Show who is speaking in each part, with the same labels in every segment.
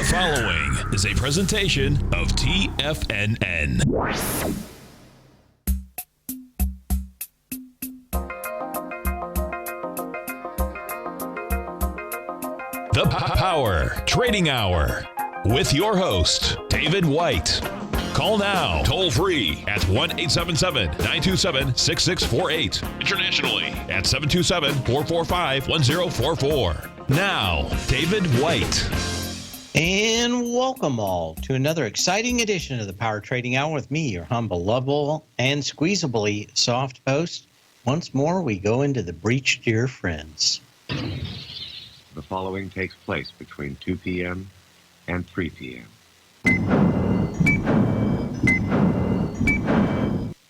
Speaker 1: following is a presentation of TFNN. The Power Trading Hour with your host, David White. Call now, toll free at 1-877-927-6648. Internationally at 727-445-1044. Now, David White.
Speaker 2: And welcome all to another exciting edition of the Power Trading Hour with me, your humble, lovable, and squeezably soft host. Once more, we go into the breach, dear friends.
Speaker 3: The following takes place between 2 p.m. and 3 p.m.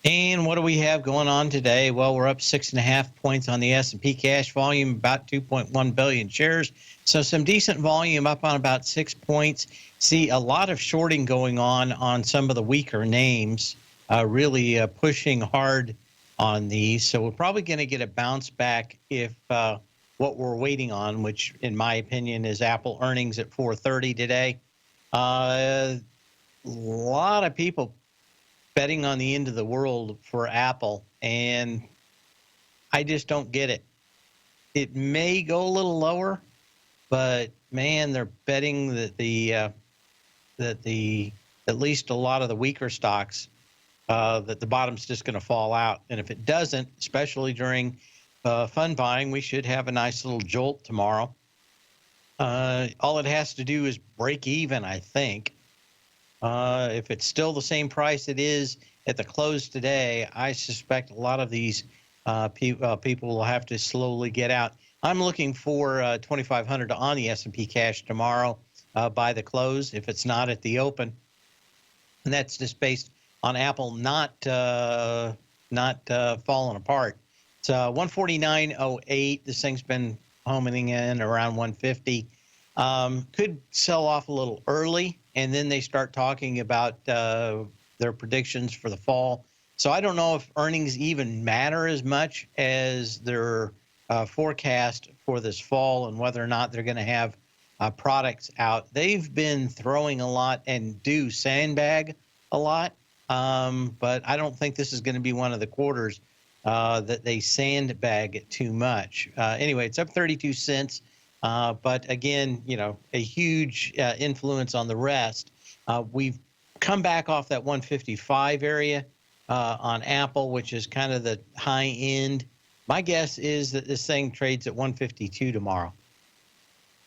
Speaker 2: And what do we have going on today? Well, we're up 6.5 points on the S&P cash volume, about 2.1 billion shares. So some decent volume up on about 6 points. See a lot of shorting going on some of the weaker names, really pushing hard on these. So we're probably going to get a bounce back if what we're waiting on, which in my opinion is Apple earnings at 4:30 today. A lot of people betting on the end of the world for Apple, and I just don't get it. It may go a little lower, but man, they're betting that at least a lot of the weaker stocks that the bottom's just going to fall out, and if it doesn't, especially during fund buying, we should have a nice little jolt tomorrow. All it has to do is break even, I think. If it's still the same price it is at the close today, I suspect a lot of these people will have to slowly get out. I'm looking for 2,500 on the S&P cash tomorrow by the close, if it's not at the open. And that's just based on Apple not falling apart. It's 149.08. This thing's been homing in around 150. Could sell off a little early, and then they start talking about their predictions for the fall. So I don't know if earnings even matter as much as their forecast for this fall and whether or not they're going to have products out. They've been throwing a lot and do sandbag a lot, but I don't think this is going to be one of the quarters that they sandbag too much. Anyway, it's up 32 cents. But again, a huge influence on the rest. We've come back off that 155 area on Apple, which is kind of the high end. My guess is that this thing trades at 152 tomorrow,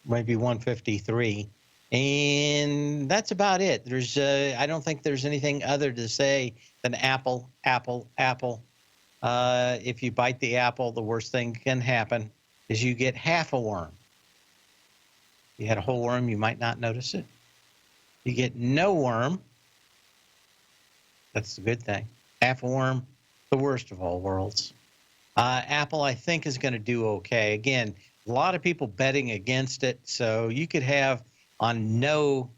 Speaker 2: maybe 153. And that's about it. There's, I don't think there's anything other to say than Apple, Apple, Apple. If you bite the apple, the worst thing can happen is you get half a worm. You had a whole worm, you might not notice it. You get no worm, that's the good thing. Half a worm, the worst of all worlds. Apple, I think, is going to do okay. Again, a lot of people betting against it, so you could have on no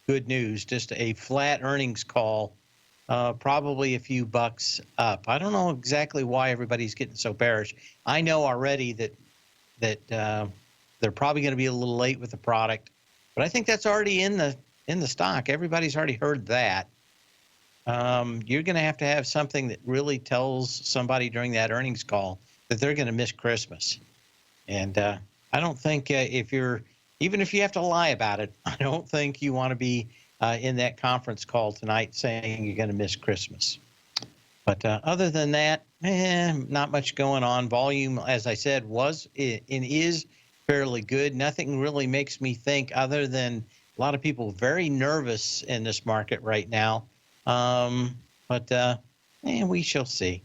Speaker 2: good news, just a flat earnings call, probably a few bucks up. I don't know exactly why everybody's getting so bearish. I know already that they're probably going to be a little late with the product, but I think that's already in the stock. Everybody's already heard that. You're going to have something that really tells somebody during that earnings call that they're going to miss Christmas. And I don't think even if you have to lie about it, I don't think you want to be in that conference call tonight saying you're going to miss Christmas. But other than that, not much going on. Volume, as I said, was and is fairly good. Nothing really makes me think other than a lot of people very nervous in this market right now. But we shall see.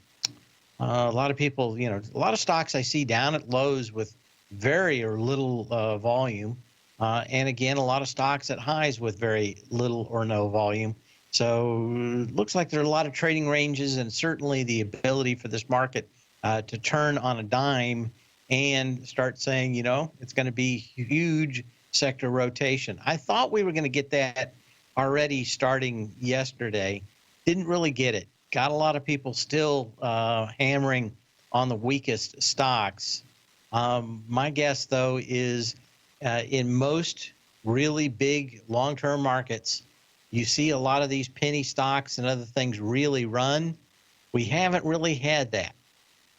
Speaker 2: A lot of people, a lot of stocks I see down at lows with very or little volume. And again, a lot of stocks at highs with very little or no volume. So looks like there are a lot of trading ranges and certainly the ability for this market to turn on a dime and start saying, it's going to be huge sector rotation. I thought we were going to get that already starting yesterday. Didn't really get it. Got a lot of people still hammering on the weakest stocks. My guess, though, is in most really big long-term markets, you see a lot of these penny stocks and other things really run. We haven't really had that.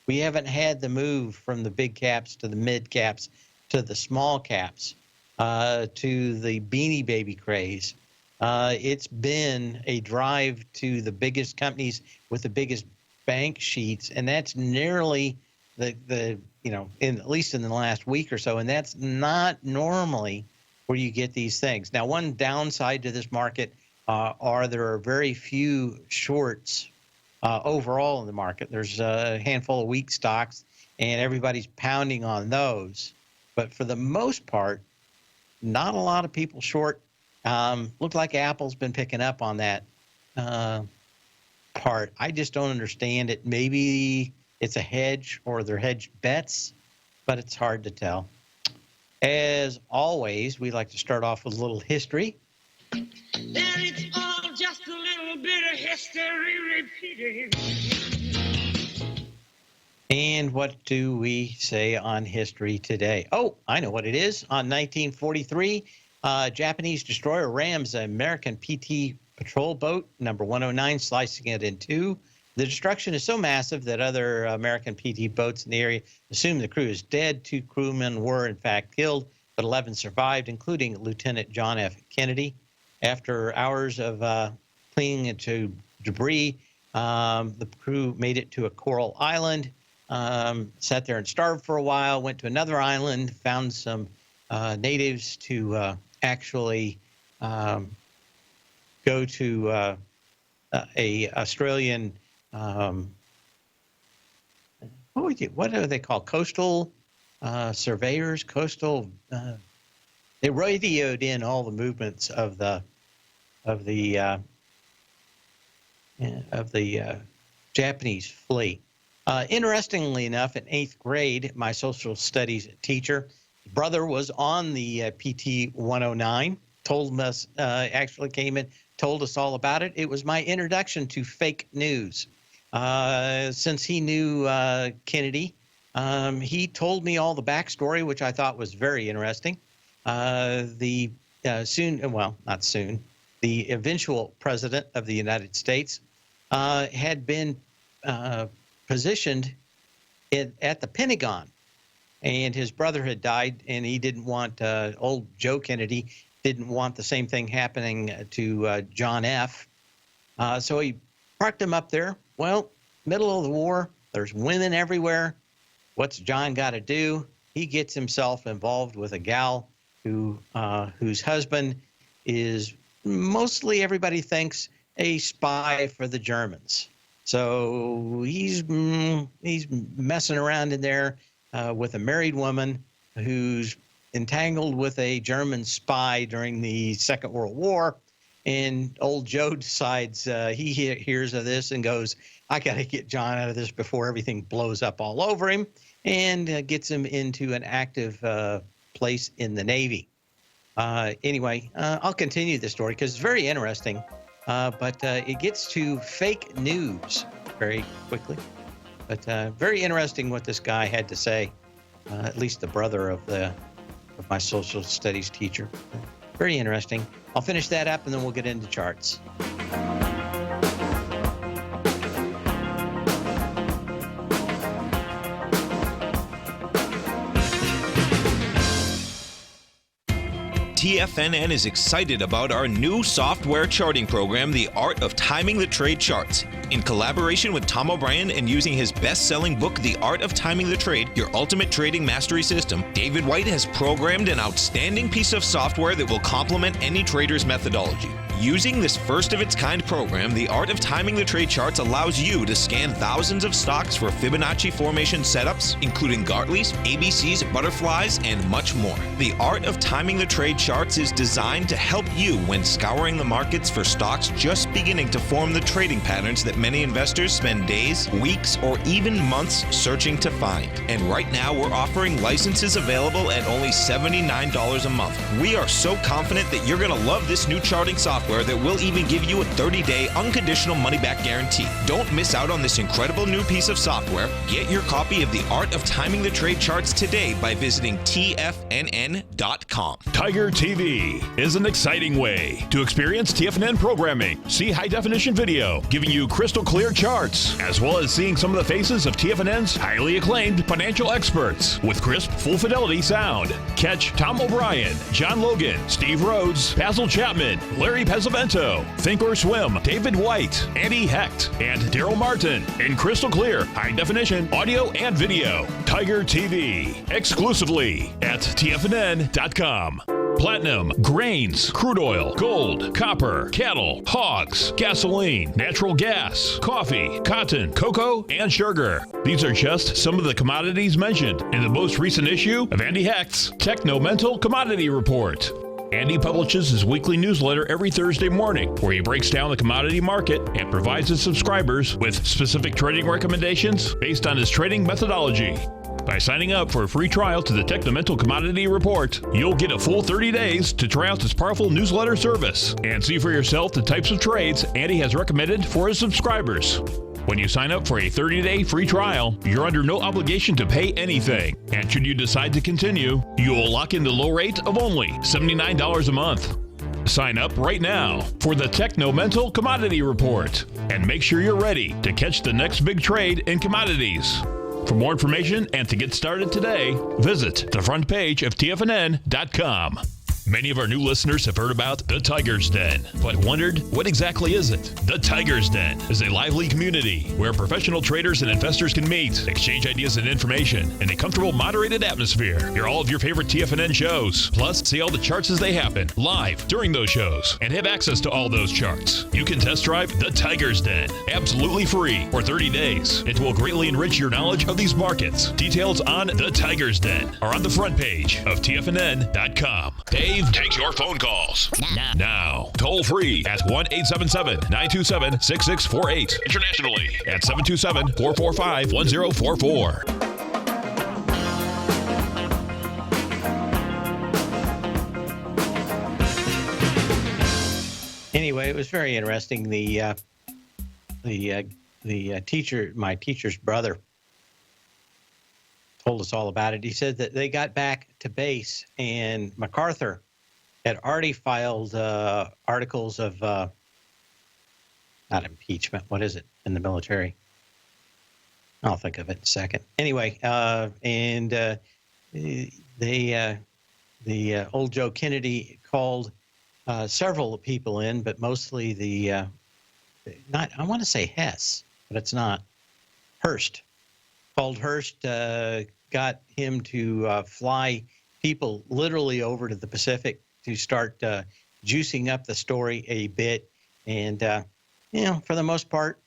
Speaker 2: We haven't had the move from the big caps to the mid caps to the small caps to the Beanie Baby craze. It's been a drive to the biggest companies with the biggest bank sheets, and that's nearly the at least in the last week or so, and that's not normally where you get these things. Now, one downside to this market there are very few shorts overall in the market. There's a handful of weak stocks, and everybody's pounding on those. But for the most part, not a lot of people short. Look like Apple's been picking up on that part. I just don't understand it. Maybe it's a hedge or they're hedged bets, but it's hard to tell. As always, we like to start off with a little history.
Speaker 4: Then it's all just a little bit of history repeating.
Speaker 2: And what do we say on history today? Oh, I know what it is. On 1943, Japanese destroyer rams an American PT patrol boat, number 109, slicing it in two. The destruction is so massive that other American PT boats in the area assume the crew is dead. 2 crewmen were, in fact, killed, but 11 survived, including Lieutenant John F. Kennedy. After hours of clinging into debris, the crew made it to a coral island, sat there and starved for a while, went to another island, found some natives to actually go to a Australian, what are they called? Coastal surveyors, coastal. They radioed in all the movements of the Japanese fleet. Interestingly enough, in 8th grade, my social studies teacher, brother was on the PT 109, told us, actually came in, told us all about it. It was my introduction to fake news. Since he knew Kennedy, he told me all the backstory, which I thought was very interesting. The eventual president of the United States had been positioned at the Pentagon, and his brother had died, and he didn't want old Joe Kennedy didn't want the same thing happening to John F. So he parked him up there. Well, middle of the war, there's women everywhere. What's John got to do? He gets himself involved with a gal whose husband is mostly, everybody thinks, a spy for the Germans. So he's messing around in there with a married woman who's entangled with a German spy during the Second World War. And old Joe decides he hears of this and goes, I got to get John out of this before everything blows up all over him, and gets him into an active place in the Navy. Anyway, I'll continue the story because it's very interesting, but it gets to fake news very quickly. But very interesting what this guy had to say, at least the brother of my social studies teacher. Very interesting. I'll finish that up, and then we'll get into charts.
Speaker 5: TFNN is excited about our new software charting program, The Art of Timing the Trade Charts. In collaboration with Tom O'Brien and using his best-selling book, The Art of Timing the Trade, Your Ultimate Trading Mastery System, David White has programmed an outstanding piece of software that will complement any trader's methodology. Using this first-of-its-kind program, The Art of Timing the Trade Charts allows you to scan thousands of stocks for Fibonacci formation setups, including Gartley's, ABC's, butterflies, and much more. The Art of Timing the Trade Charts is designed to help you when scouring the markets for stocks just beginning to form the trading patterns that many investors spend days, weeks, or even months searching to find. And right now, we're offering licenses available at only $79 a month. We are so confident that you're going to love this new charting software that will even give you a 30-day unconditional money-back guarantee. Don't miss out on this incredible new piece of software. Get your copy of The Art of Timing the Trade Charts today by visiting TFNN.com.
Speaker 1: Tiger TV is an exciting way to experience TFNN programming. See high-definition video giving you crystal clear charts, as well as seeing some of the faces of TFNN's highly acclaimed financial experts with crisp, full-fidelity sound. Catch Tom O'Brien, John Logan, Steve Rhodes, Basil Chapman, Larry Pesavento, Think or Swim, David White, Andy Hecht, and Daryl Martin in crystal clear, high-definition audio and video. Tiger TV, exclusively at TFNN.com. Platinum, grains, crude oil, gold, copper, cattle, hogs, gasoline, natural gas, coffee, cotton, cocoa, and sugar. These are just some of the commodities mentioned in the most recent issue of Andy Hecht's Techno-Mental Commodity Report. Andy publishes his weekly newsletter every Thursday morning, where he breaks down the commodity market and provides his subscribers with specific trading recommendations based on his trading methodology. By signing up for a free trial to the Techno-Mental Commodity Report, you'll get a full 30 days to try out this powerful newsletter service and see for yourself the types of trades Andy has recommended for his subscribers. When you sign up for a 30-day free trial, you're under no obligation to pay anything. And should you decide to continue, you will lock in the low rate of only $79 a month. Sign up right now for the Techno-Mental Commodity Report and make sure you're ready to catch the next big trade in commodities. For more information and to get started today, visit the front page of TFNN.com. Many of our new listeners have heard about the Tiger's Den, but wondered, what exactly is it? The Tiger's Den is a lively community where professional traders and investors can meet, exchange ideas and information in a comfortable, moderated atmosphere. Hear all of your favorite TFNN shows, plus see all the charts as they happen live during those shows and have access to all those charts. You can test drive the Tiger's Den absolutely free for 30 days. It will greatly enrich your knowledge of these markets. Details on the Tiger's Den are on the front page of TFNN.com. Dave takes your phone calls now. Toll free at 1-877-927-6648. Internationally at 727-445-1044.
Speaker 2: Anyway, it was very interesting. The teacher, my teacher's brother, told us all about it. He said that they got back to base and MacArthur had already filed articles of not impeachment. What is it in the military? I'll think of it in a second. Anyway, the old Joe Kennedy called several people in, but mostly I want to say Hess, but it's not. Hearst. Called Hearst, got him to fly people literally over to the Pacific to start juicing up the story a bit. And, for the most part,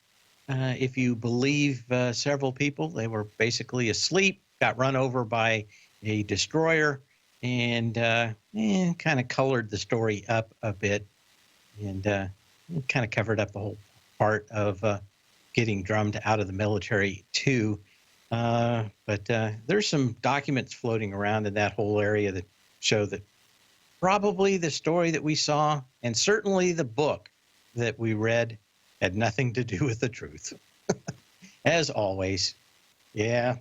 Speaker 2: if you believe several people, they were basically asleep, got run over by a destroyer, and kind of colored the story up a bit and kind of covered up the whole part of getting drummed out of the military, too. But there's some documents floating around in that whole area that show that probably the story that we saw and certainly the book that we read had nothing to do with the truth. As always. Yeah.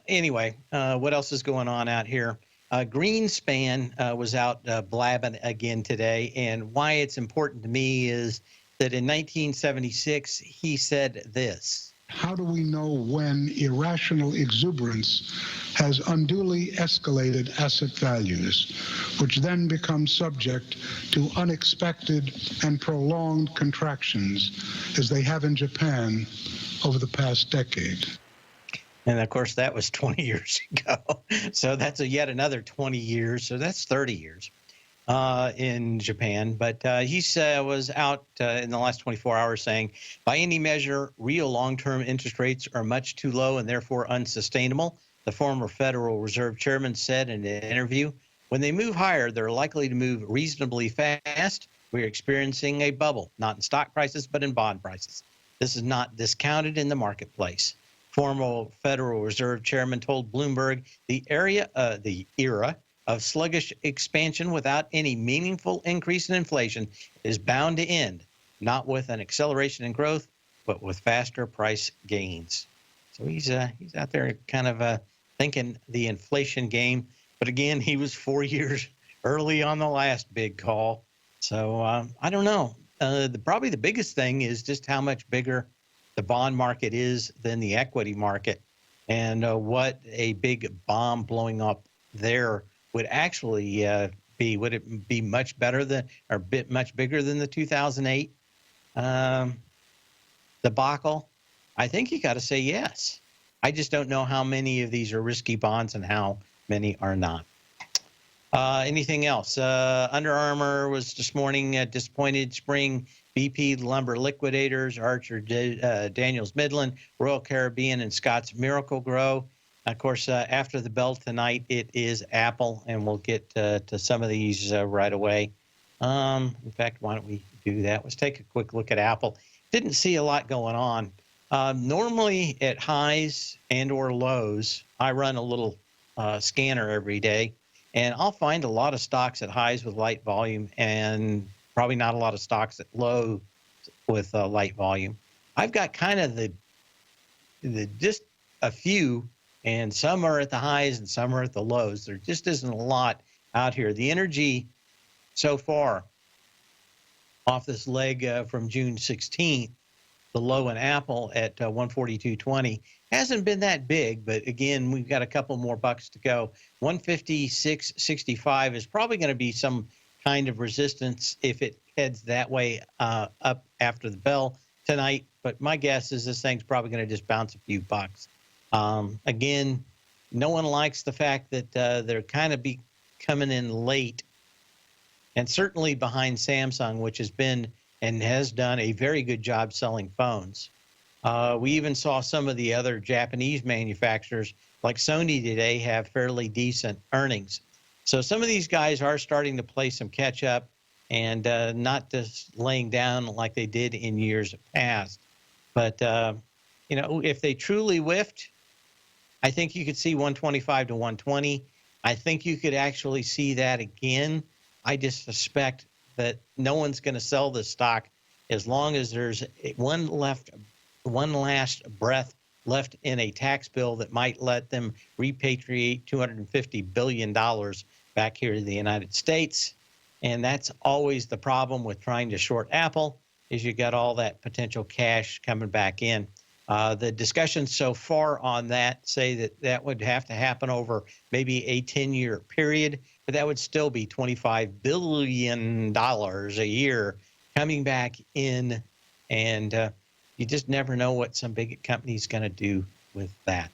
Speaker 2: Anyway, what else is going on out here? Greenspan was out blabbing again today, and why it's important to me is that in 1976, he said this.
Speaker 6: How do we know when irrational exuberance has unduly escalated asset values, which then become subject to unexpected and prolonged contractions, as they have in Japan over the past decade?
Speaker 2: And, of course, that was 20 years ago. So that's yet another 20 years. So that's 30 years in Japan. But he was out in the last 24 hours saying, by any measure, real long-term interest rates are much too low and therefore unsustainable. The former Federal Reserve chairman said in an interview, when they move higher, they're likely to move reasonably fast. We're experiencing a bubble, not in stock prices, but in bond prices. This is not discounted in the marketplace. Former Federal Reserve Chairman told Bloomberg the era of sluggish expansion without any meaningful increase in inflation is bound to end, not with an acceleration in growth, but with faster price gains. So he's out there kind of thinking the inflation game. But again, he was 4 years early on the last big call. So I don't know. Probably the biggest thing is just how much bigger the bond market is than the equity market, and what a big bomb blowing up there would actually be. Would it be much better than, or much bigger than the 2008 debacle? I think you got to say yes. I just don't know how many of these are risky bonds and how many are not. Anything else? Under Armour was this morning disappointed. Spring, BP Lumber Liquidators, Archer Daniels Midland, Royal Caribbean, and Scott's Miracle-Gro. Of course, after the bell tonight, it is Apple, and we'll get to some of these right away. In fact, why don't we do that? Let's take a quick look at Apple. Didn't see a lot going on. Normally at highs and or lows, I run a little scanner every day, and I'll find a lot of stocks at highs with light volume and probably not a lot of stocks at low with light volume. I've got kind of the just a few, and some are at the highs and some are at the lows. There just isn't a lot out here. The energy so far off this leg from June 16th, the low in Apple at 142.20 hasn't been that big, but again, we've got a couple more bucks to go. 156.65 is probably going to be some kind of resistance if it heads that way up after the bell tonight. But my guess is this thing's probably going to just bounce a few bucks. Again, no one likes the fact that they're kind of coming in late, and certainly behind Samsung, which has been and has done a very good job selling phones. We even saw some of the other Japanese manufacturers like Sony today have fairly decent earnings. So some of these guys are starting to play some catch up and not just laying down like they did in years past. But, if they truly whiffed, I think you could see 125 to 120. I think you could actually see that again. I just suspect that no one's going to sell this stock as long as there's one last breath left in a tax bill that might let them repatriate $250 billion back here to the United States. And that's always the problem with trying to short Apple, is you got all that potential cash coming back in. The discussions so far on that say that would have to happen over maybe a 10-year period, but that would still be $25 billion a year coming back in, and you just never know what some big company's going to do with that.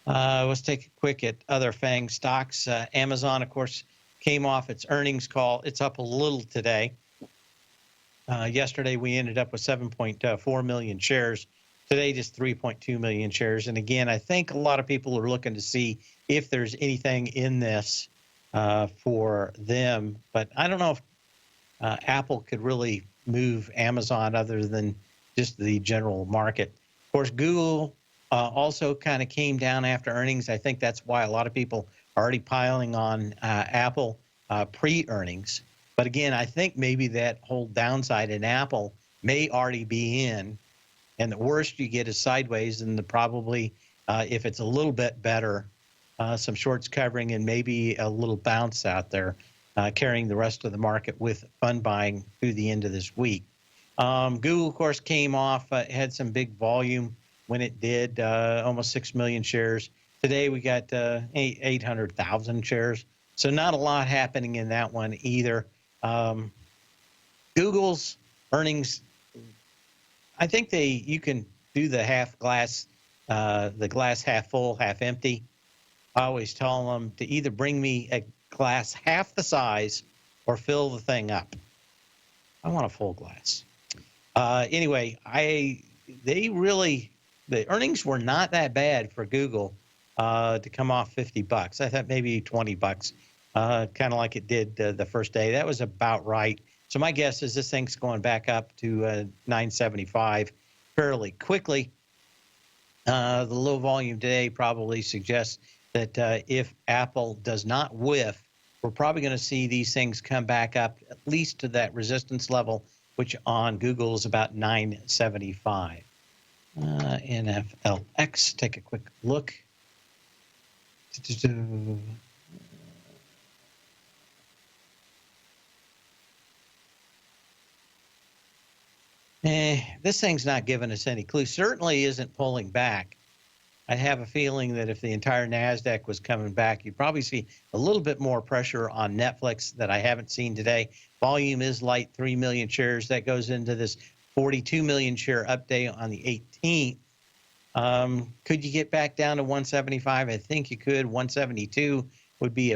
Speaker 2: Let's take a quick at other FANG stocks. Amazon, of course, came off its earnings call. It's up a little today. Yesterday, we ended up with 7.4 million shares. Today, just 3.2 million shares. And again, I think a lot of people are looking to see if there's anything in this for them. But I don't know if Apple could really move Amazon other than just the general market. Of course, Google also kind of came down after earnings. I think that's why a lot of people are already piling on Apple pre-earnings. But again, I think maybe that whole downside in Apple may already be in. And the worst you get is sideways, and probably, if it's a little bit better, some shorts covering and maybe a little bounce out there, carrying the rest of the market with fund buying through the end of this week. Google, of course, came off, had some big volume when it did, almost 6 million shares. Today we got 800,000 shares. So not a lot happening in that one either. Google's earnings, I think you can do the the glass half full, half empty. I always tell them to either bring me a glass half the size or fill the thing up. I want a full glass. Anyway, the earnings were not that bad for Google to come off $50. I thought maybe $20, kind of like it did the first day. That was about right. So my guess is this thing's going back up to 975 fairly quickly. The low volume today probably suggests that if Apple does not whiff, we're probably going to see these things come back up at least to that resistance level, which on Google is about 975. NFLX, take a quick look. This thing's not giving us any clue. Certainly isn't pulling back. I have a feeling that if the entire NASDAQ was coming back, you'd probably see a little bit more pressure on Netflix that I haven't seen today. Volume is light, 3 million shares. That goes into this 42 million share update on the 18th. Could you get back down to 175? I think you could. 172 would be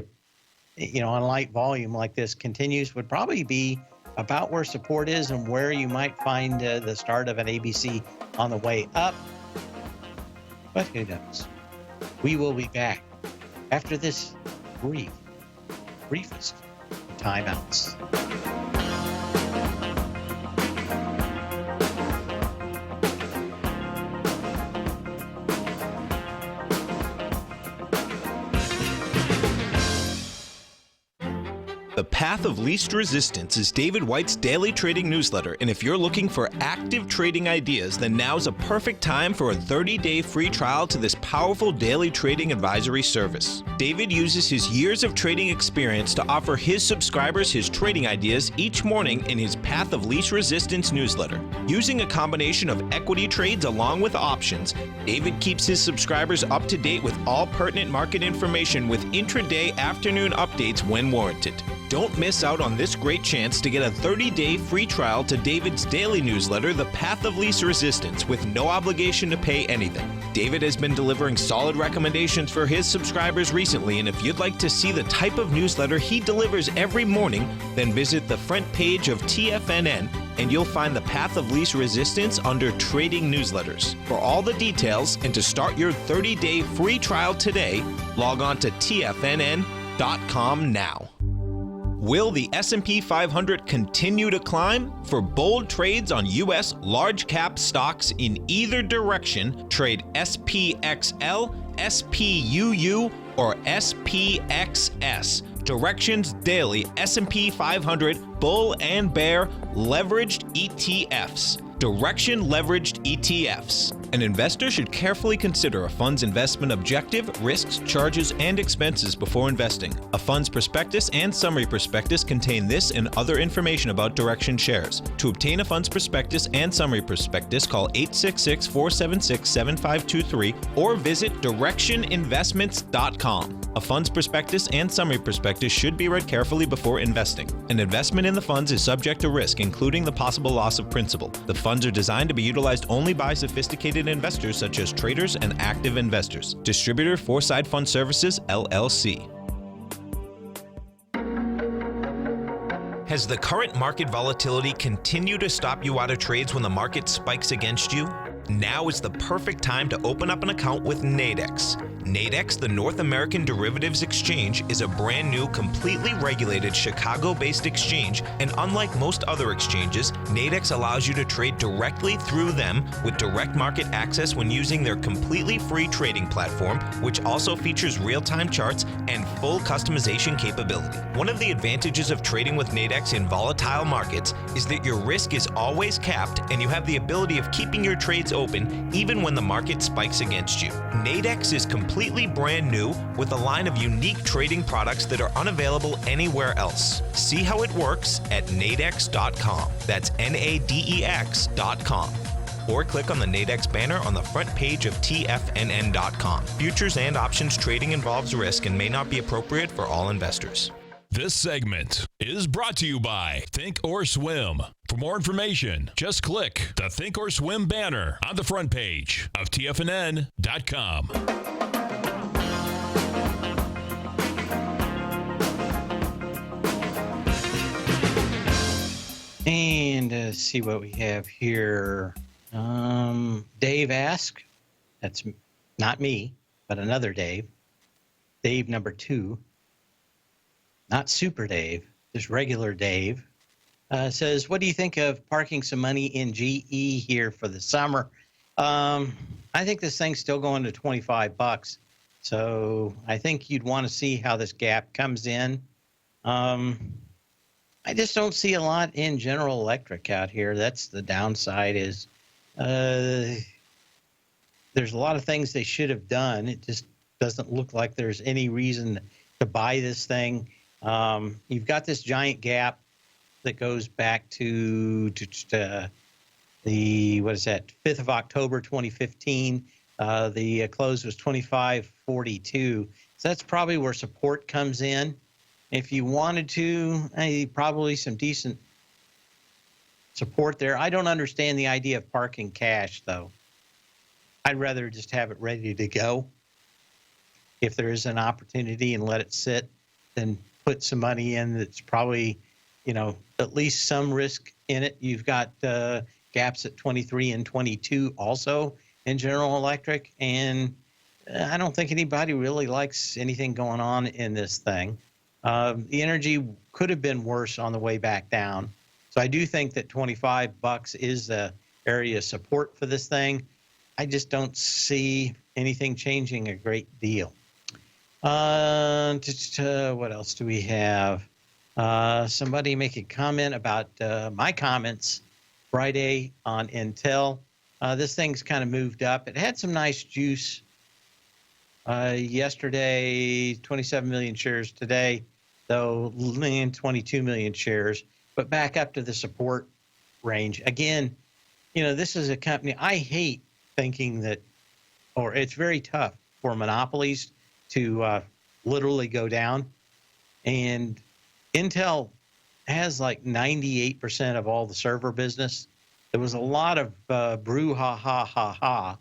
Speaker 2: on light volume like this continues, would probably be about where support is and where you might find the start of an ABC on the way up. But who knows? We will be back after this briefest timeouts.
Speaker 5: The Path of Least Resistance is David White's daily trading newsletter, and if you're looking for active trading ideas, then now's a perfect time for a 30-day free trial to this powerful daily trading advisory service. David uses his years of trading experience to offer his subscribers his trading ideas each morning in his Path of Least Resistance newsletter. Using a combination of equity trades along with options, David keeps his subscribers up to date with all pertinent market information with intraday afternoon updates when warranted. Don't miss out on this great chance to get a 30-day free trial to David's daily newsletter, The Path of Least Resistance, with no obligation to pay anything. David has been delivering solid recommendations for his subscribers recently, and if you'd like to see the type of newsletter he delivers every morning, then visit the front page of TFNN and you'll find the Path of Least Resistance under Trading Newsletters. For all the details and to start your 30-day free trial today, log on to TFNN.com now. Will the S&P 500 continue to climb? For bold trades on U.S. large-cap stocks in either direction, trade SPXL, SPUU, or SPXS. Directions Daily S&P 500 Bull and Bear Leveraged ETFs. Direction Leveraged ETFs. An investor should carefully consider a fund's investment objective, risks, charges, and expenses before investing. A fund's prospectus and summary prospectus contain this and other information about Direction shares. To obtain a fund's prospectus and summary prospectus, call 866-476-7523 or visit directioninvestments.com. A fund's prospectus and summary prospectus should be read carefully before investing. An investment in the funds is subject to risk, including the possible loss of principal. The funds are designed to be utilized only by sophisticated investors such as traders and active investors. Distributor Foreside Fund Services, LLC. Has the current market volatility continued to stop you out of trades when the market spikes against you? Now is the perfect time to open up an account with Nadex. Nadex, the North American Derivatives Exchange, is a brand new, completely regulated Chicago-based exchange, and unlike most other exchanges, Nadex allows you to trade directly through them with direct market access when using their completely free trading platform, which also features real-time charts and full customization capability. One of the advantages of trading with Nadex in volatile markets is that your risk is always capped and you have the ability of keeping your trades open even when the market spikes against you. Nadex is completely brand new with a line of unique trading products that are unavailable anywhere else. See how it works at nadex.com. That's NADEX.com. Or click on the Nadex banner on the front page of TFNN.com. Futures and options trading involves risk and may not be appropriate for all investors.
Speaker 1: This segment is brought to you by Think or Swim. For more information, just click the Think or Swim banner on the front page of TFNN.com.
Speaker 2: And see what we have here. Dave asked, that's not me, but another Dave. Dave number 2. Not Super Dave, just regular Dave. Says, what do you think of parking some money in GE here for the summer? I think this thing's still going to $25. So I think you'd want to see how this gap comes in. I just don't see a lot in General Electric out here. That's the downside is there's a lot of things they should have done. It just doesn't look like there's any reason to buy this thing. You've got this giant gap that goes back to the, 5th of October, 2015. The close was 25.42. So that's probably where support comes in. If you wanted to, probably some decent support there. I don't understand the idea of parking cash, though. I'd rather just have it ready to go. If there is an opportunity and let it sit, then put some money in that's probably, at least some risk in it. You've got gaps at 23 and 22 also in General Electric, and I don't think anybody really likes anything going on in this thing. The energy could have been worse on the way back down. So I do think that $25 is the area of support for this thing. I just don't see anything changing a great deal. What else do we have? Somebody make a comment about my comments Friday on Intel. This thing's kind of moved up. It had some nice juice yesterday, 27 million shares today, though 22 million shares, but back up to the support range. Again, this is a company, I hate thinking that, or it's very tough for monopolies to literally go down. And Intel has like 98% of all the server business. There was a lot of brouhaha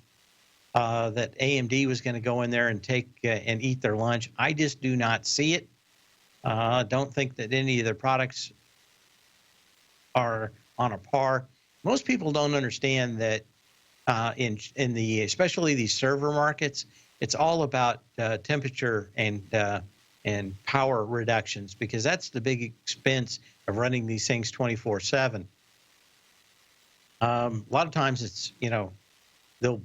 Speaker 2: that AMD was going to go in there and take and eat their lunch. I just do not see it. Don't think that any of their products are on a par. Most people don't understand that in the especially these server markets, it's all about temperature and power reductions, because that's the big expense of running these things 24/7. A lot of times it's, they'll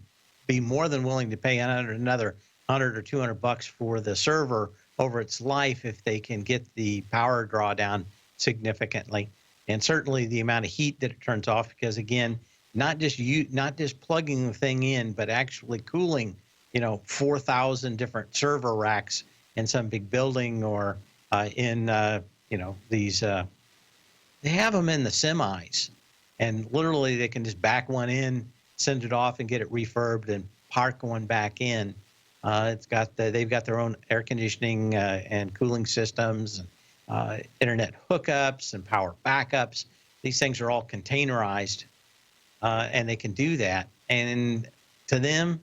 Speaker 2: be more than willing to pay another $100 or $200 for the server over its life if they can get the power drawdown significantly, and certainly the amount of heat that it turns off. Because again, not just plugging the thing in, but actually cooling, 4,000 different server racks in some big building, or in these. They have them in the semis, and literally they can just back one in, send it off, and get it refurbed and park one back in. They've got their own air conditioning and cooling systems, and internet hookups and power backups. These things are all containerized, and they can do that. And to them,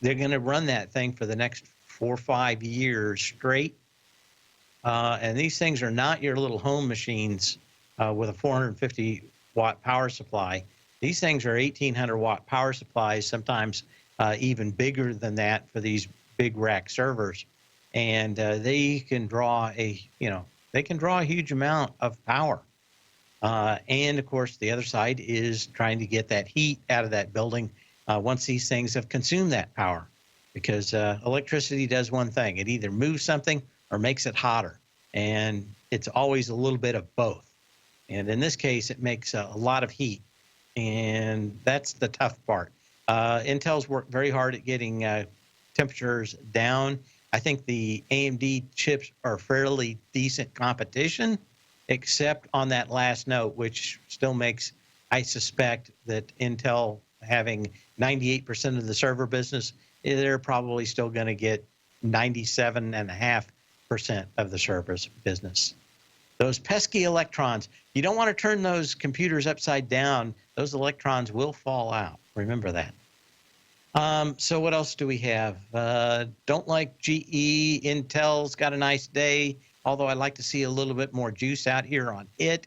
Speaker 2: they're going to run that thing for the next 4 or 5 years straight. And these things are not your little home machines with a 450-watt power supply. These things are 1,800-watt power supplies, sometimes even bigger than that for these big rack servers. And they can draw a huge amount of power. And of course, the other side is trying to get that heat out of that building once these things have consumed that power, because electricity does one thing: it either moves something or makes it hotter, and it's always a little bit of both. And in this case, it makes a lot of heat, and that's the tough part. Intel's worked very hard at getting temperatures down. I think the AMD chips are fairly decent competition, except on that last note, which still makes, I suspect, that Intel having 98% of the server business, they're probably still going to get 97.5% of the server business. Those pesky electrons, you don't want to turn those computers upside down. Those electrons will fall out. Remember that. So what else do we have? Don't like GE. Intel's got a nice day, although I'd like to see a little bit more juice out here on it.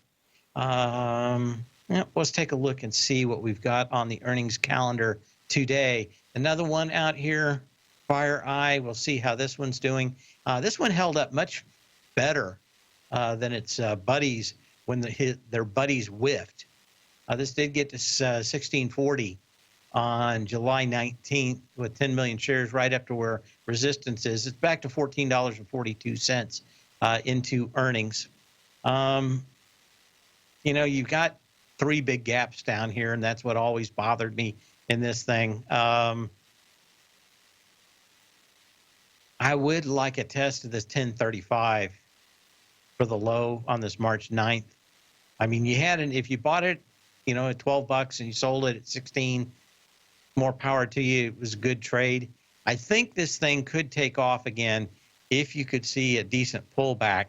Speaker 2: Let's take a look and see what we've got on the earnings calendar today. Another one out here, FireEye. We'll see how this one's doing. This one held up much better than its buddies. when their buddies whiffed. This did get to 1640 on July 19th with 10 million shares right up to where resistance is. It's back to $14.42 into earnings. You've got three big gaps down here, and that's what always bothered me in this thing. I would like a test of this 1035 for the low on this March 9th. I mean, if you bought it, at $12 and you sold it at 16, more power to you. It was a good trade. I think this thing could take off again if you could see a decent pullback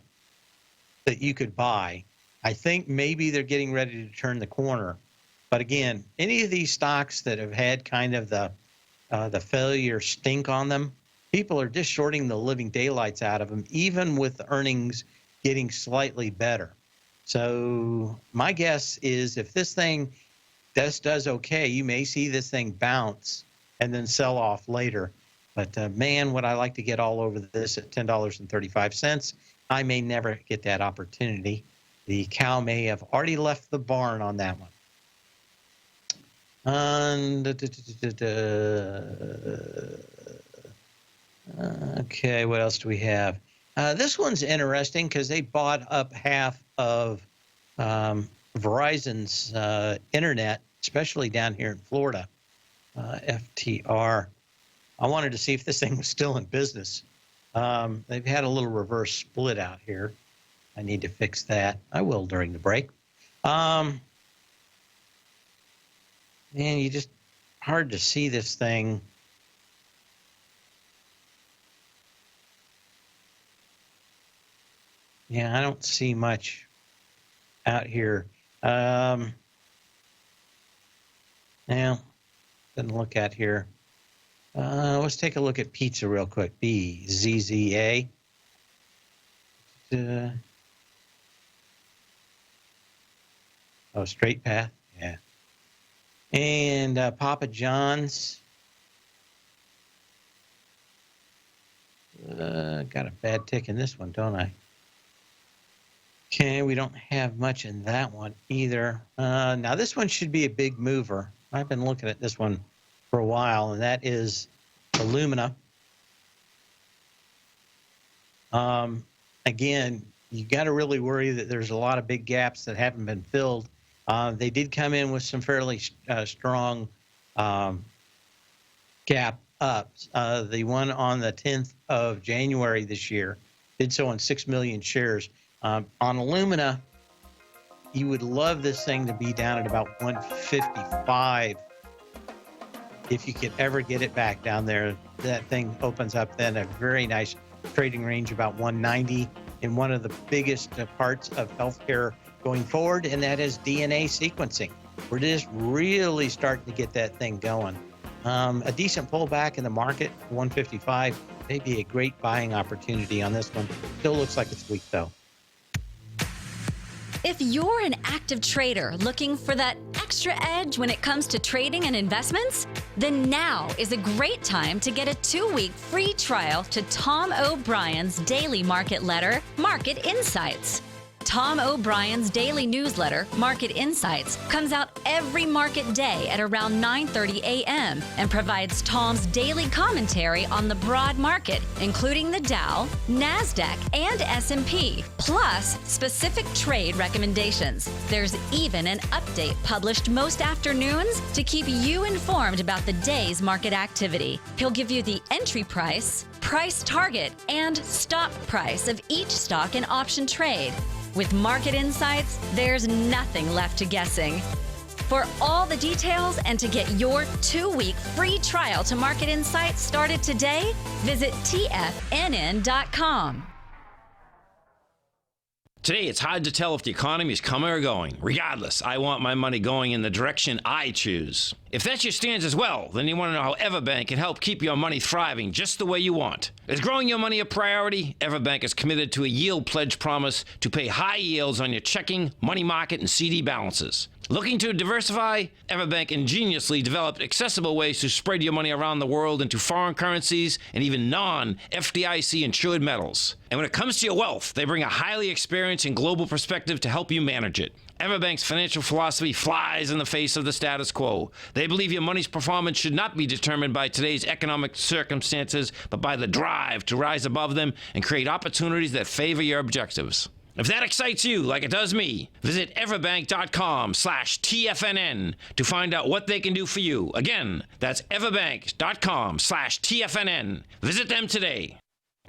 Speaker 2: that you could buy. I think maybe they're getting ready to turn the corner. But again, any of these stocks that have had kind of the failure stink on them, people are just shorting the living daylights out of them, even with the earnings getting slightly better. So my guess is if this thing does okay, you may see this thing bounce and then sell off later. But man, would I like to get all over this at $10.35. I may never get that opportunity. The cow may have already left the barn on that one. Okay, what else do we have? This one's interesting because they bought up half of Verizon's internet, especially down here in Florida, FTR. I wanted to see if this thing was still in business. They've had a little reverse split out here. I need to fix that. I will during the break. Man, you just hard to see this thing. Yeah, I don't see much out here. Now, doesn't look at here. Let's take a look at pizza real quick. BZZA. Straight path. Yeah. And Papa John's. Got a bad tick in this one, don't I? Okay, we don't have much in that one either. Now, this one should be a big mover. I've been looking at this one for a while, and that is Illumina. Again, you got to really worry that there's a lot of big gaps that haven't been filled. They did come in with some fairly strong gap ups. The one on the 10th of January this year did so on 6 million shares. On Illumina, you would love this thing to be down at about 155. If you could ever get it back down there, that thing opens up then a very nice trading range about 190 in one of the biggest parts of healthcare going forward, and that is DNA sequencing. We're just really starting to get that thing going. A decent pullback in the market, 155, may be a great buying opportunity on this one. Still looks like it's weak though.
Speaker 7: If you're an active trader looking for that extra edge when it comes to trading and investments, then now is a great time to get a 2-week free trial to Tom O'Brien's daily market letter, Market Insights. Tom O'Brien's daily newsletter, Market Insights, comes out every market day at around 9:30 a.m. and provides Tom's daily commentary on the broad market, including the Dow, NASDAQ, and S&P, plus specific trade recommendations. There's even an update published most afternoons to keep you informed about the day's market activity. He'll give you the entry price, price target, and stop price of each stock and option trade. With Market Insights, there's nothing left to guessing. For all the details and to get your 2-week free trial to Market Insights started today, visit TFNN.com.
Speaker 8: Today, it's hard to tell if the economy is coming or going. Regardless, I want my money going in the direction I choose. If that's your stance as well, then you want to know how Everbank can help keep your money thriving just the way you want. Is growing your money a priority? Everbank is committed to a yield pledge promise to pay high yields on your checking, money market, and CD balances. Looking to diversify? Everbank ingeniously developed accessible ways to spread your money around the world into foreign currencies and even non-FDIC insured metals. And when it comes to your wealth, they bring a highly experienced and global perspective to help you manage it. Everbank's financial philosophy flies in the face of the status quo. They believe your money's performance should not be determined by today's economic circumstances, but by the drive to rise above them and create opportunities that favor your objectives. If that excites you like it does me, visit everbank.com/TFNN to find out what they can do for you. Again, that's everbank.com/TFNN. Visit them today.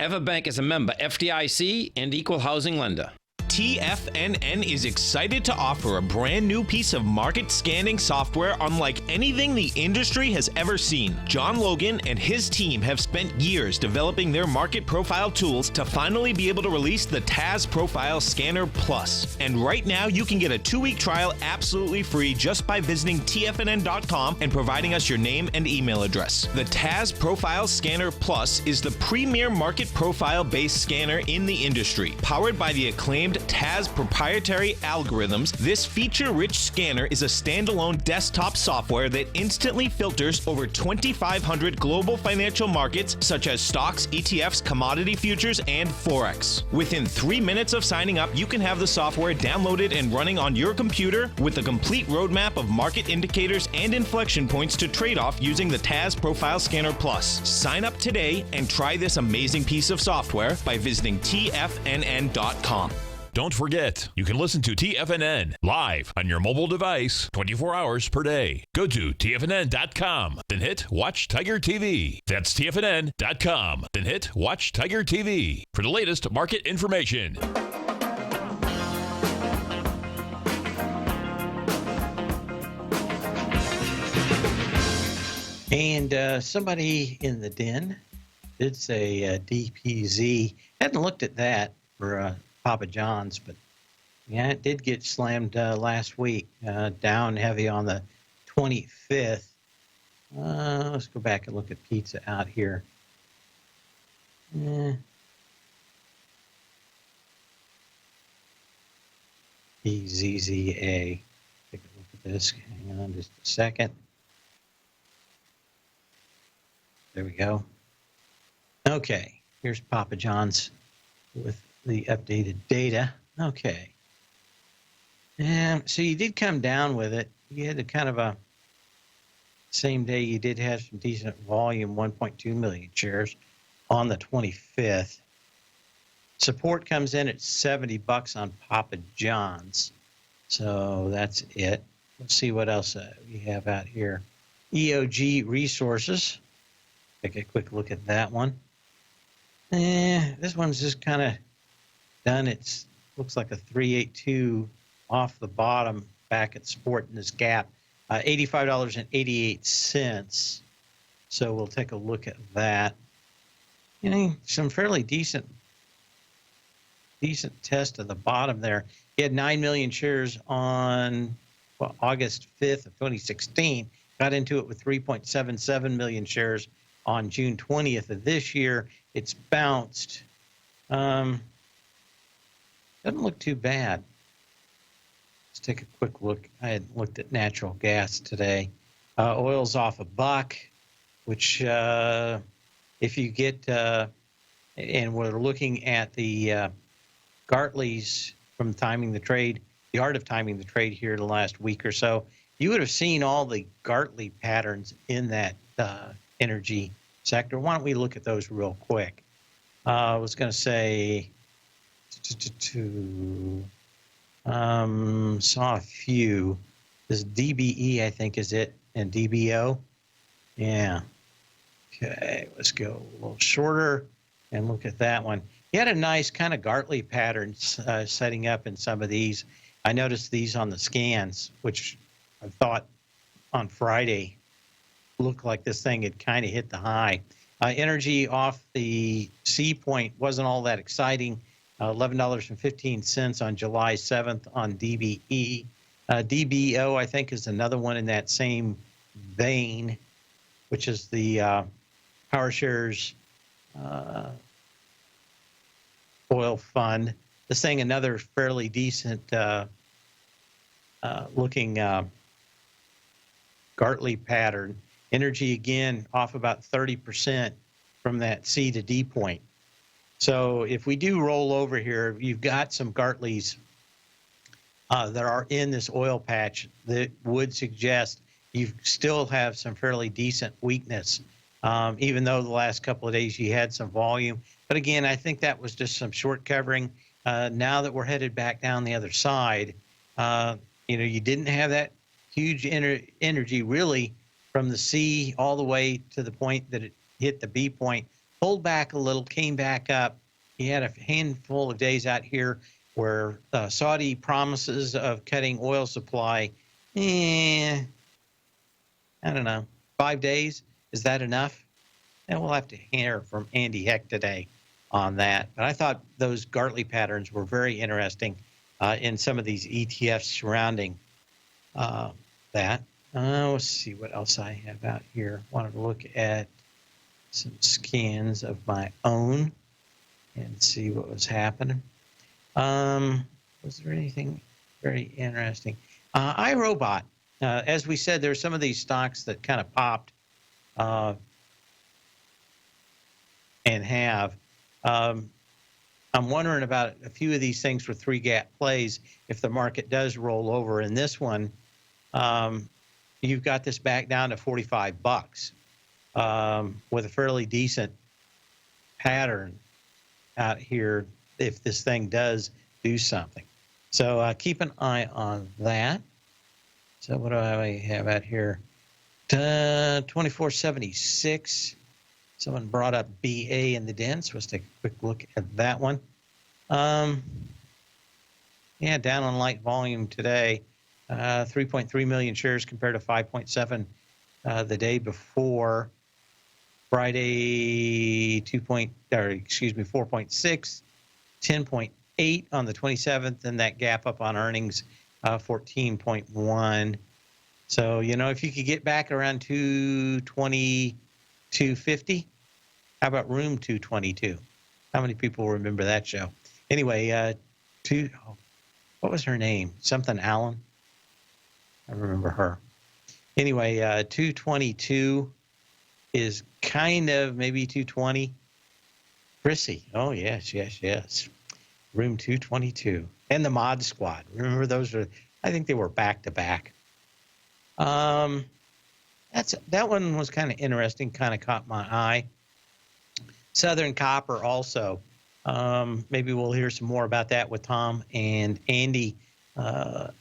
Speaker 8: Everbank is a member FDIC and equal housing lender.
Speaker 5: TFNN is excited to offer a brand new piece of market scanning software unlike anything the industry has ever seen. John Logan and his team have spent years developing their market profile tools to finally be able to release the TAS Profile Scanner Plus. And right now, you can get a 2-week trial absolutely free just by visiting TFNN.com and providing us your name and email address. The TAS Profile Scanner Plus is the premier market profile-based scanner in the industry. Powered by the acclaimed TAS proprietary algorithms, this feature-rich scanner is a standalone desktop software that instantly filters over 2,500 global financial markets such as stocks, ETFs, commodity futures, and Forex. Within 3 minutes of signing up, you can have the software downloaded and running on your computer with a complete roadmap of market indicators and inflection points to trade off using the TAS Profile Scanner Plus. Sign up today and try this amazing piece of software by visiting TFNN.com.
Speaker 1: Don't forget, you can listen to TFNN live on your mobile device 24 hours per day. Go to TFNN.com, then hit Watch Tiger TV. That's TFNN.com, then hit Watch Tiger TV for the latest market information.
Speaker 2: And somebody in the den did say DPZ. Hadn't looked at that for Papa John's, but yeah, it did get slammed last week, down heavy on the 25th. Let's go back and look at pizza out here. EZZA. Take a look at this. Hang on just a second. There we go. Okay, here's Papa John's with the updated data. Okay. And so you did come down with it. You had a kind of a same day you did have some decent volume, 1.2 million shares on the 25th. Support comes in at $70 on Papa John's. So that's it. Let's see what else we have out here. EOG Resources. Take a quick look at that one. This one's just kind of done. It looks like a 382 off the bottom back at support in this gap, $85.88. So we'll take a look at that. You know, some fairly decent test of the bottom there. He had 9 million shares on August 5th of 2016. Got into it with 3.77 million shares on June 20th of this year. It's bounced. Doesn't look too bad. Let's take a quick look. I had looked at natural gas today. Oil's off $1, which if you get, and we're looking at the Gartley's from timing the trade, the art of timing the trade here the last week or so, you would have seen all the Gartley patterns in that energy sector. Why don't we look at those real quick? I was going to say, saw a few. This DBE, I think, is it, and DBO. Yeah. Okay, let's go a little shorter and look at that one. He had a nice kind of Gartley pattern setting up in some of these. I noticed these on the scans, which I thought on Friday looked like this thing had kind of hit the high. Energy off the C point wasn't all that exciting. $11.15 on July 7th on DBE. DBO, I think, is another one in that same vein, which is the Power Shares oil fund. This thing, another fairly decent looking Gartley pattern. Energy again off about 30% from that C to D point. So if we do roll over here, you've got some Gartleys that are in this oil patch that would suggest you still have some fairly decent weakness, even though the last couple of days you had some volume. But again, I think that was just some short covering. Now that we're headed back down the other side, you didn't have that huge energy really from the C all the way to the point that it hit the B point, pulled back a little, came back up. You had a handful of days out here where Saudi promises of cutting oil supply, I don't know, 5 days, is that enough? And we'll have to hear from Andy Heck today on that. But I thought those Gartley patterns were very interesting in some of these ETFs surrounding that. Let's see what else I have out here. Wanted to look at some scans of my own and see what was happening. Was there anything very interesting? iRobot, as we said, there's some of these stocks that kind of popped and have. I'm wondering about a few of these things for three gap plays if the market does roll over. In this one, you've got this back down to 45 bucks with a fairly decent pattern out here if this thing does do something. So keep an eye on that. So what do I have out here? 2476. Someone brought up BA in the den, so let's take a quick look at that one. Yeah, down on light volume today. 3.3 million shares compared to 5.7 the day before. Friday, 4.6, 10.8 on the 27th, and that gap up on earnings, 14.1. So, if you could get back around 220, 250, how about room 222? How many people remember that show? Anyway, what was her name? Something Allen? I remember her. Anyway, 222 is kind of maybe 220. Chrissy. Oh, yes. Room 222. And the Mod Squad. Remember those I think they were back to back. That one was kind of interesting, kind of caught my eye. Southern Copper also. Maybe we'll hear some more about that with Tom and Andy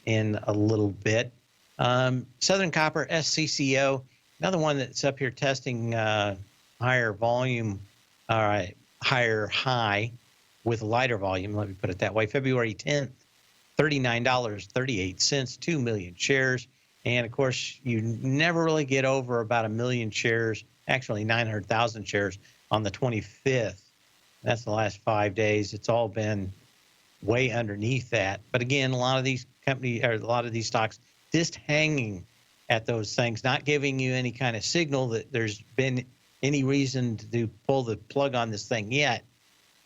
Speaker 2: in a little bit. Southern Copper, SCCO, another one that's up here testing higher volume, higher high with lighter volume, let me put it that way. February 10th, $39.38, 2 million shares. And, of course, you never really get over about 1 million shares, actually 900,000 shares on the 25th. That's the last 5 days. It's all been way underneath that. But, again, a lot of these stocks just hanging at those things, not giving you any kind of signal that there's been any reason to pull the plug on this thing yet.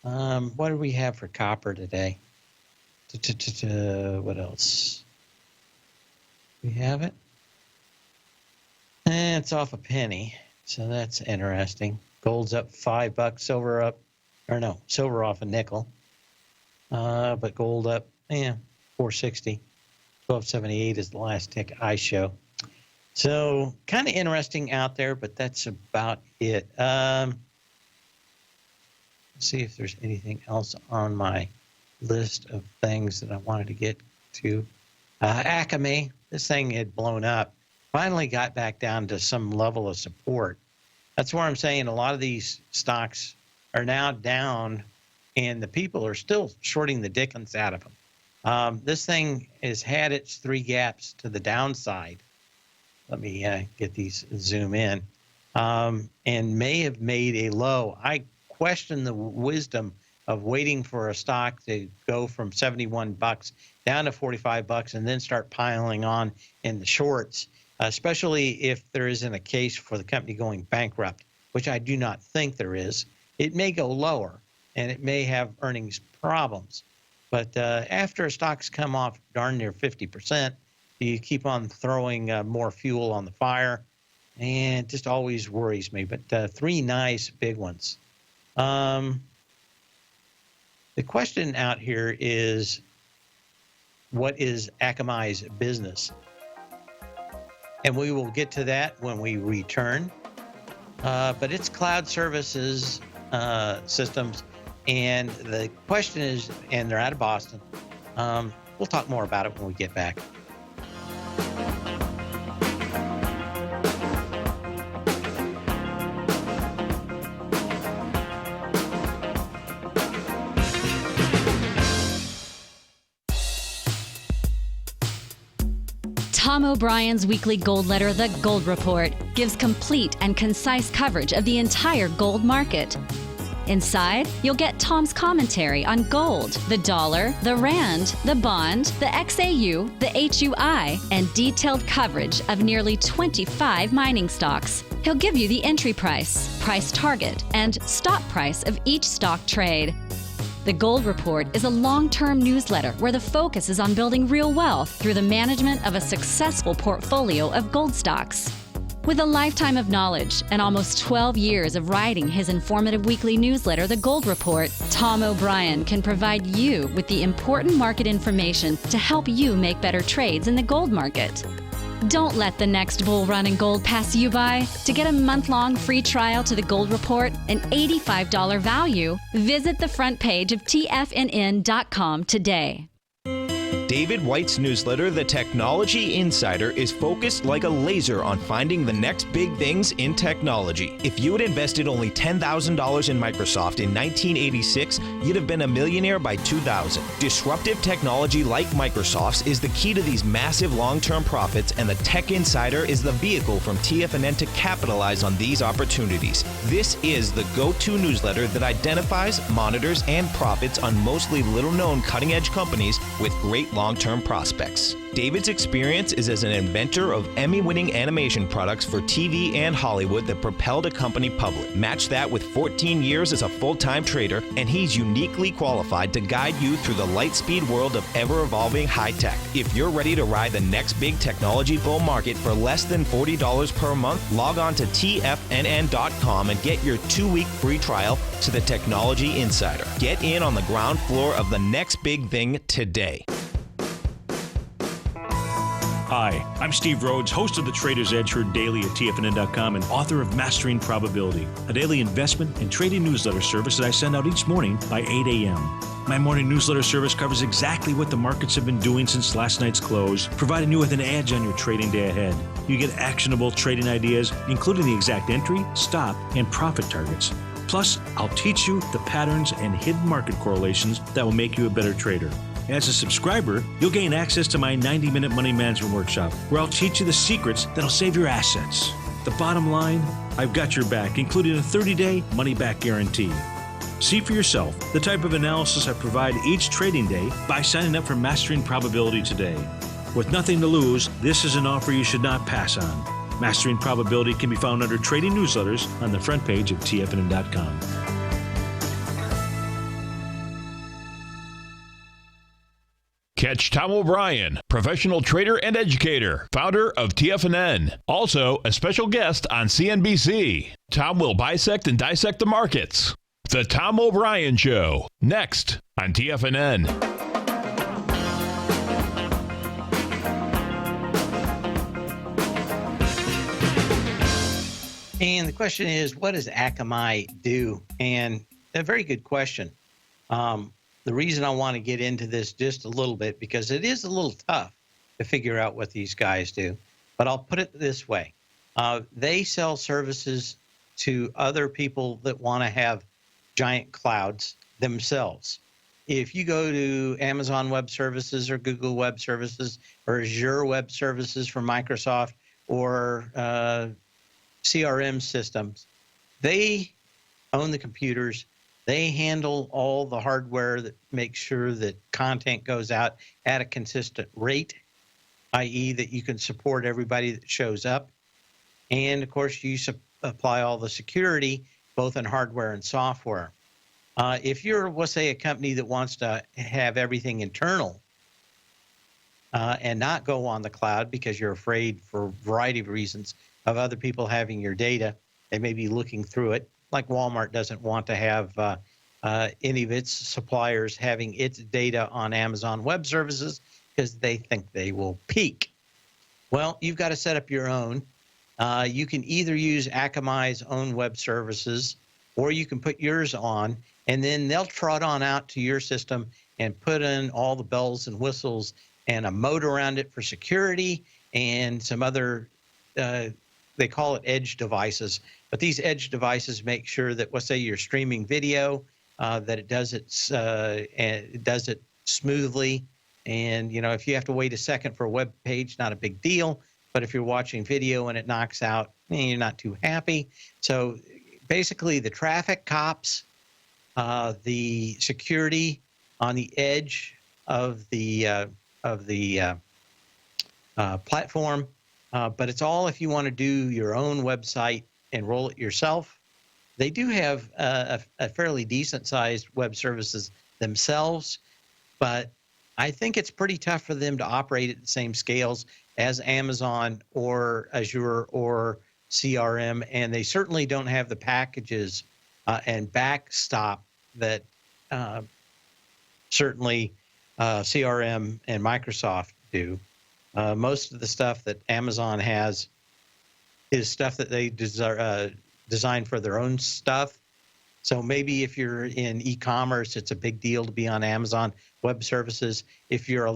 Speaker 2: What do we have for copper today? What else? We have it. And it's off a penny, so that's interesting. Gold's up $5, silver up, silver off a nickel. But gold up, 460. 1278 is the last tick I show. So kind of interesting out there, but that's about it. Let's see if there's anything else on my list of things that I wanted to get to. Akamai, this thing had blown up, finally got back down to some level of support. That's where I'm saying a lot of these stocks are now down, and the people are still shorting the dickens out of them. This thing has had its three gaps to the downside. Let me get these, zoom in, and may have made a low. I question the wisdom of waiting for a stock to go from 71 bucks down to 45 bucks and then start piling on in the shorts, especially if there isn't a case for the company going bankrupt, which I do not think there is. It may go lower, and it may have earnings problems. But after a stock's come off darn near 50%, you keep on throwing more fuel on the fire, and it just always worries me. But 3 nice big ones. The question out here is, what is Akamai's business? And we will get to that when we return. But it's cloud services systems. And the question is, and they're out of Boston. We'll talk more about it when we get back.
Speaker 7: Tom O'Brien's weekly gold letter, The Gold Report, gives complete and concise coverage of the entire gold market. Inside, you'll get Tom's commentary on gold, the dollar, the rand, the bond, the XAU, the HUI, and detailed coverage of nearly 25 mining stocks. He'll give you the entry price, price target, and stop price of each stock trade. The Gold Report is a long-term newsletter where the focus is on building real wealth through the management of a successful portfolio of gold stocks. With a lifetime of knowledge and almost 12 years of writing his informative weekly newsletter, The Gold Report, Tom O'Brien can provide you with the important market information to help you make better trades in the gold market. Don't let the next bull run in gold pass you by. To get a month-long free trial to The Gold Report, an $85 value, visit the front page of TFNN.com today.
Speaker 5: David White's newsletter, The Technology Insider, is focused like a laser on finding the next big things in technology. If you had invested only $10,000 in Microsoft in 1986, you'd have been a millionaire by 2000. Disruptive technology like Microsoft's is the key to these massive long-term profits, and the Tech Insider is the vehicle from TFNN to capitalize on these opportunities. This is the go-to newsletter that identifies, monitors, and profits on mostly little-known cutting-edge companies with great long-term prospects. David's experience is as an inventor of Emmy-winning animation products for TV and Hollywood that propelled a company public. Match that with 14 years as a full-time trader, and he's uniquely qualified to guide you through the light-speed world of ever-evolving high-tech. If you're ready to ride the next big technology bull market for less than $40 per month, log on to TFNN.com and get your 2-week free trial to the Technology Insider. Get in on the ground floor of the next big thing today.
Speaker 9: Hi, I'm Steve Rhodes, host of the Trader's Edge heard daily at TFNN.com and author of Mastering Probability, a daily investment and trading newsletter service that I send out each morning by 8 a.m. My morning newsletter service covers exactly what the markets have been doing since last night's close, providing you with an edge on your trading day ahead. You get actionable trading ideas, including the exact entry, stop, and profit targets. Plus, I'll teach you the patterns and hidden market correlations that will make you a better trader. As a subscriber, you'll gain access to my 90-minute money management workshop, where I'll teach you the secrets that'll save your assets. The bottom line, I've got your back, including a 30-day money-back guarantee. See for yourself the type of analysis I provide each trading day by signing up for Mastering Probability today. With nothing to lose, this is an offer you should not pass on. Mastering Probability can be found under Trading Newsletters on the front page of TFNN.com.
Speaker 1: Catch Tom O'Brien, professional trader and educator, founder of TFNN. Also, a special guest on CNBC. Tom will bisect and dissect the markets. The Tom O'Brien Show, next on TFNN.
Speaker 2: And the question is, what does Akamai do? And a very good question. The reason I want to get into this just a little bit, because it is a little tough to figure out what these guys do. But I'll put it this way. They sell services to other people that want to have giant clouds themselves. If you go to Amazon Web Services or Google Web Services or Azure Web Services from Microsoft or CRM systems, they own the computers. They handle all the hardware that makes sure that content goes out at a consistent rate, i.e. that you can support everybody that shows up. And, of course, you apply all the security, both in hardware and software. If you're, let's say, a company that wants to have everything internal, and not go on the cloud because you're afraid, for a variety of reasons, of other people having your data. They may be looking through it. Like Walmart doesn't want to have any of its suppliers having its data on Amazon Web Services because they think they will peak. Well, you've got to set up your own. You can either use Akamai's own web services, or you can put yours on, and then they'll trot on out to your system and put in all the bells and whistles and a moat around it for security and some other, they call it edge devices. But these edge devices make sure that, let's say you're streaming video, that it does it smoothly. And, you know, if you have to wait a second for a web page, not a big deal. But if you're watching video and it knocks out, you're not too happy. So basically the traffic cops, the security on the edge of the platform, but it's all if you want to do your own website and roll it yourself. They do have a fairly decent-sized web services themselves, but I think it's pretty tough for them to operate at the same scales as Amazon or Azure or CRM, and they certainly don't have the packages and backstop that certainly CRM and Microsoft do. Most of the stuff that Amazon has is stuff that they design for their own stuff. So maybe if you're in e-commerce, it's a big deal to be on Amazon Web Services. If you're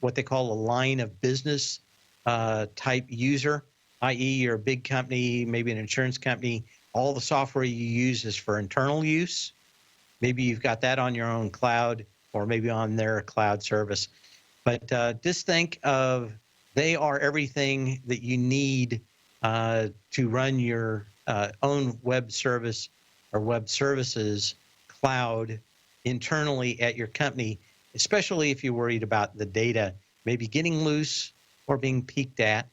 Speaker 2: what they call a line of business type user, i.e. you're a big company, maybe an insurance company, all the software you use is for internal use. Maybe you've got that on your own cloud or maybe on their cloud service. But just think of, they are everything that you need to run your own web service or web services cloud internally at your company, especially if you're worried about the data maybe getting loose or being peeked at,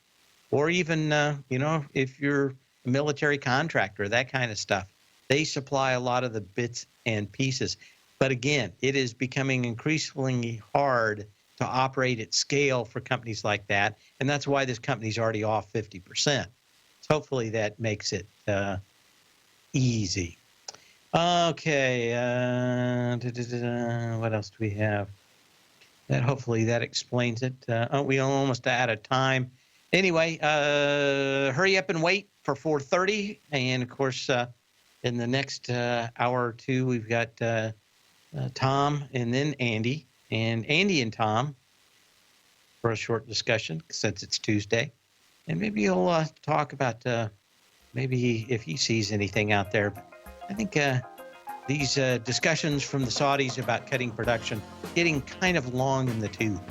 Speaker 2: or even, you know, if you're a military contractor, that kind of stuff. They supply a lot of the bits and pieces. But again, it is becoming increasingly hard to operate at scale for companies like that, and that's why this company's already off 50%. So hopefully that makes it easy. Okay, what else do we have? Hopefully that explains it. We almost out of time. Anyway, hurry up and wait for 4:30, and of course, in the next hour or two, we've got Tom and then Andy, and Andy and Tom for a short discussion since it's Tuesday, and maybe he'll talk about maybe if he sees anything out there. I think these discussions from the Saudis about cutting production getting kind of long in the tooth,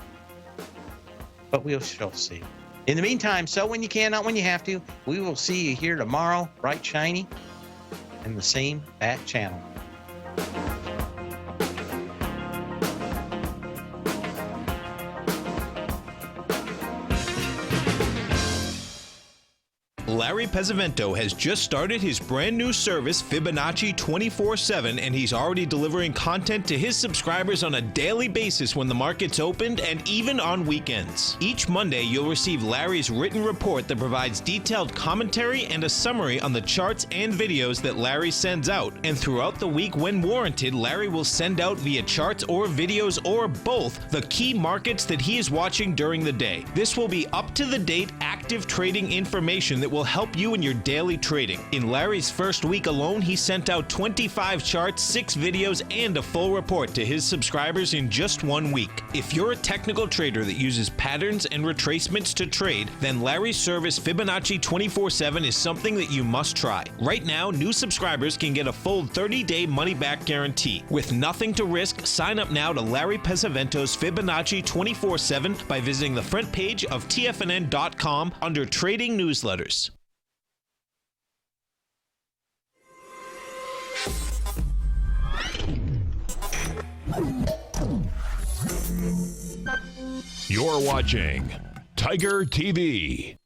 Speaker 2: but we'll still see. In the meantime, so when you can, not when you have to. We will see you here tomorrow, bright, shiny, and the same bat channel.
Speaker 5: Larry Pesavento has just started his brand new service, Fibonacci 24/7, and he's already delivering content to his subscribers on a daily basis when the market's opened and even on weekends. Each Monday, you'll receive Larry's written report that provides detailed commentary and a summary on the charts and videos that Larry sends out. And throughout the week, when warranted, Larry will send out via charts or videos or both the key markets that he is watching during the day. This will be up-to-the-date, active trading information that will help you in your daily trading. In Larry's first week alone, he sent out 25 charts, 6 videos, and a full report to his subscribers in just 1 week. If you're a technical trader that uses patterns and retracements to trade, then Larry's service Fibonacci 24/7 is something that you must try. Right now, new subscribers can get a full 30-day money-back guarantee. With nothing to risk, sign up now to Larry Pesavento's Fibonacci 24/7 by visiting the front page of TFNN.com under Trading Newsletters.
Speaker 1: You're watching Tiger TV.